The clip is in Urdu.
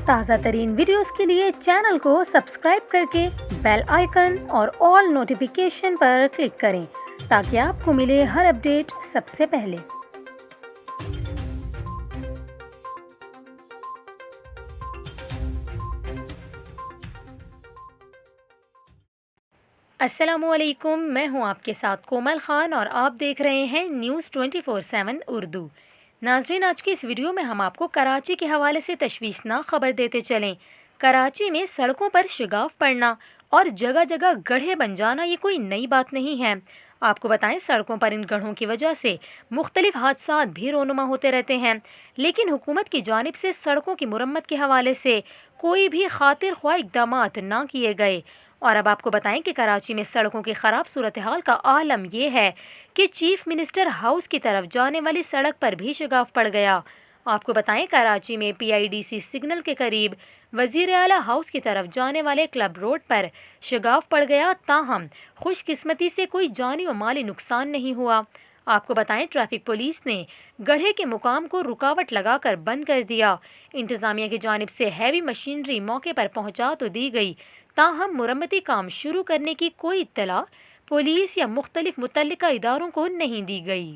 تازہ ترین ویڈیوز کے لیے چینل کو سبسکرائب کر کے بیل آئیکن اور آل نوٹیفیکیشن پر کلک کریں تاکہ آپ کو ملے ہر اپڈیٹ سب سے پہلے۔ السلام علیکم، میں ہوں آپ کے ساتھ کومل خان اور آپ دیکھ رہے ہیں نیوز 24/7 اردو۔ ناظرین، آج کی اس ویڈیو میں ہم آپ کو کراچی کے حوالے سے تشویشناک خبر دیتے چلیں۔ کراچی میں سڑکوں پر شگاف پڑنا اور جگہ جگہ گڑھے بن جانا یہ کوئی نئی بات نہیں ہے۔ آپ کو بتائیں، سڑکوں پر ان گڑھوں کی وجہ سے مختلف حادثات بھی رونما ہوتے رہتے ہیں، لیکن حکومت کی جانب سے سڑکوں کی مرمت کے حوالے سے کوئی بھی خاطر خواہ اقدامات نہ کیے گئے۔ اور اب آپ کو بتائیں کہ کراچی میں سڑکوں کی خراب صورتحال کا عالم یہ ہے کہ چیف منسٹر ہاؤس کی طرف جانے والی سڑک پر بھی شگاف پڑ گیا۔ آپ کو بتائیں، کراچی میں PIDC سگنل کے قریب وزیر اعلیٰ ہاؤس کی طرف جانے والے کلب روڈ پر شگاف پڑ گیا، تاہم خوش قسمتی سے کوئی جانی و مالی نقصان نہیں ہوا۔ آپ کو بتائیں، ٹریفک پولیس نے گڑھے کے مقام کو رکاوٹ لگا کر بند کر دیا۔ انتظامیہ کی جانب سے ہیوی مشینری موقع پر پہنچا تو دی گئی، تاہم مرمتی کام شروع کرنے کی کوئی اطلاع پولیس یا مختلف متعلقہ اداروں کو نہیں دی گئی۔